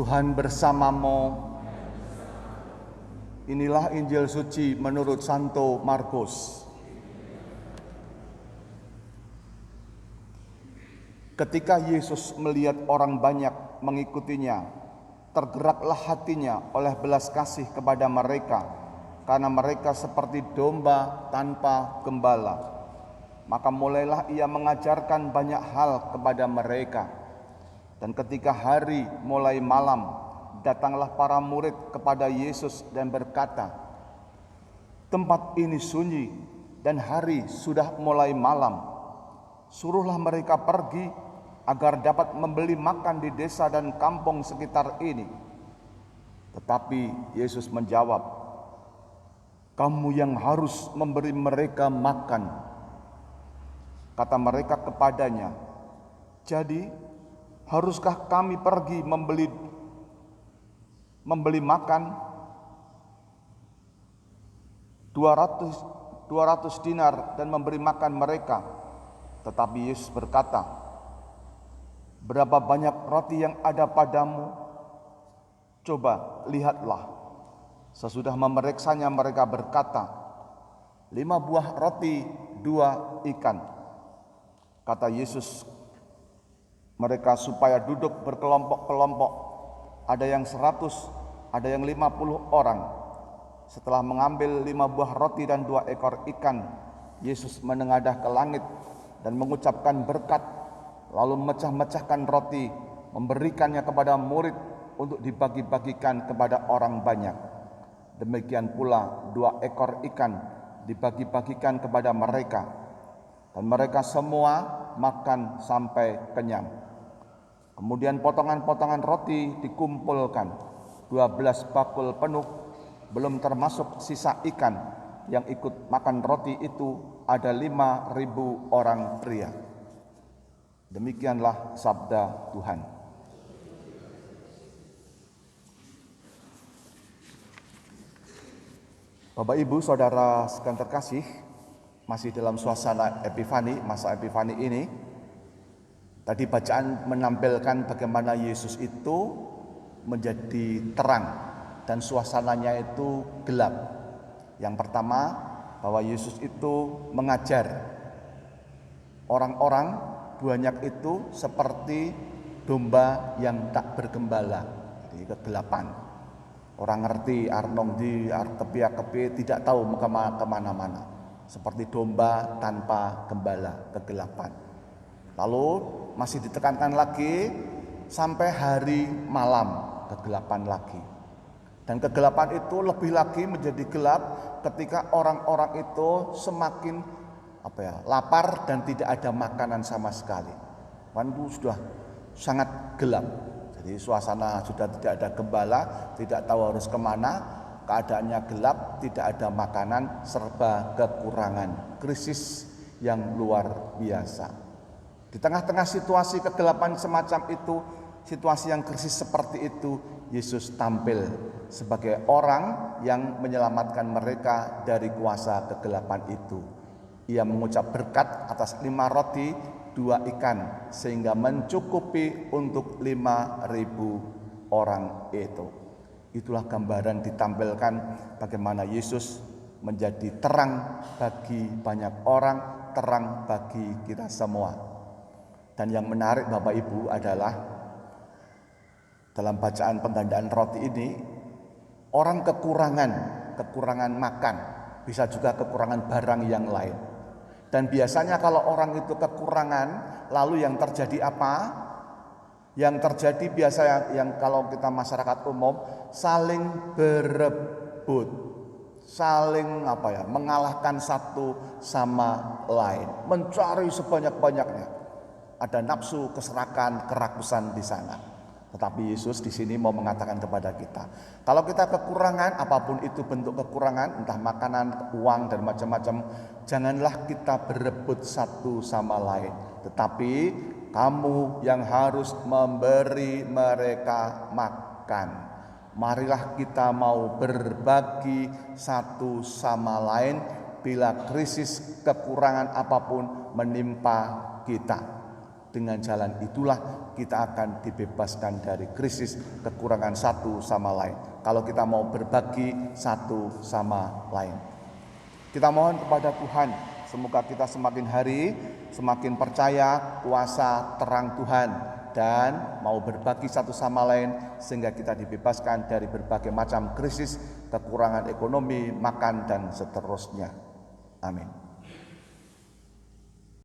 Tuhan bersamamu. Inilah Injil suci menurut Santo Markus. Ketika Yesus melihat orang banyak mengikutinya, tergeraklah hatinya oleh belas kasih kepada mereka, karena mereka seperti domba tanpa gembala. Maka mulailah ia mengajarkan banyak hal kepada mereka. Dan ketika hari mulai malam, datanglah para murid kepada Yesus dan berkata, "Tempat ini sunyi dan hari sudah mulai malam. Suruhlah mereka pergi agar dapat membeli makan di desa dan kampung sekitar ini." Tetapi Yesus menjawab, "Kamu yang harus memberi mereka makan." Kata mereka kepadanya, "Jadi haruskah kami pergi membeli makan 200 dinar dan memberi makan mereka?" Tetapi Yesus berkata, "Berapa banyak roti yang ada padamu? Coba lihatlah." Sesudah memeriksanya mereka berkata, 5 buah roti, 2 ikan. Kata Yesus mereka supaya duduk berkelompok-kelompok, ada yang 100, ada yang 50 orang. Setelah mengambil 5 buah roti dan 2 ekor ikan, Yesus menengadah ke langit dan mengucapkan berkat, lalu memecah-mecahkan roti, memberikannya kepada murid untuk dibagi-bagikan kepada orang banyak. Demikian pula 2 ekor ikan dibagi-bagikan kepada mereka, dan mereka semua makan sampai kenyang. Kemudian potongan-potongan roti dikumpulkan, 12 bakul penuh, belum termasuk sisa ikan. Yang ikut makan roti itu ada 5.000 orang pria. Demikianlah sabda Tuhan. Bapak Ibu Saudara sekalian terkasih, masih dalam suasana Epifani, masa Epifani ini. Tadi bacaan menampilkan bagaimana Yesus itu menjadi terang dan suasananya itu gelap. Yang pertama, bahwa Yesus itu mengajar orang-orang banyak itu seperti domba yang tak bergembala, jadi kegelapan. Orang ngerti arnong di tepiak-kepi, tidak tahu kemana-mana, seperti domba tanpa gembala, kegelapan. Lalu masih ditekankan lagi sampai hari malam, kegelapan lagi. Dan kegelapan itu lebih lagi menjadi gelap ketika orang-orang itu semakin lapar dan tidak ada makanan sama sekali. Itu sudah sangat gelap. Jadi suasana sudah tidak ada gembala, tidak tahu harus kemana, keadaannya gelap, tidak ada makanan, serba kekurangan, krisis yang luar biasa. Di tengah-tengah situasi kegelapan semacam itu, situasi yang krisis seperti itu, Yesus tampil sebagai orang yang menyelamatkan mereka dari kuasa kegelapan itu. Ia mengucap berkat atas 5 roti, 2 ikan, sehingga mencukupi untuk 5.000 orang itu. Itulah gambaran ditampilkan bagaimana Yesus menjadi terang bagi banyak orang, terang bagi kita semua. Dan yang menarik Bapak Ibu adalah dalam bacaan penggandaan roti ini, orang kekurangan makan, bisa juga kekurangan barang yang lain. Dan biasanya kalau orang itu kekurangan, lalu yang terjadi apa? Yang terjadi biasa yang kalau kita masyarakat umum saling berebut, saling mengalahkan satu sama lain, mencari sebanyak-banyaknya. Ada nafsu, keserakan, kerakusan di sana. Tetapi Yesus di sini mau mengatakan kepada kita, kalau kita kekurangan, apapun itu bentuk kekurangan, entah makanan, uang dan macam-macam, janganlah kita berebut satu sama lain. Tetapi kamu yang harus memberi mereka makan. Marilah kita mau berbagi satu sama lain bila krisis kekurangan apapun menimpa kita. Dengan jalan itulah kita akan dibebaskan dari krisis kekurangan satu sama lain. Kalau kita mau berbagi satu sama lain. Kita mohon kepada Tuhan, semoga kita semakin hari semakin percaya kuasa terang Tuhan dan mau berbagi satu sama lain sehingga kita dibebaskan dari berbagai macam krisis, kekurangan ekonomi, makan dan seterusnya. Amin.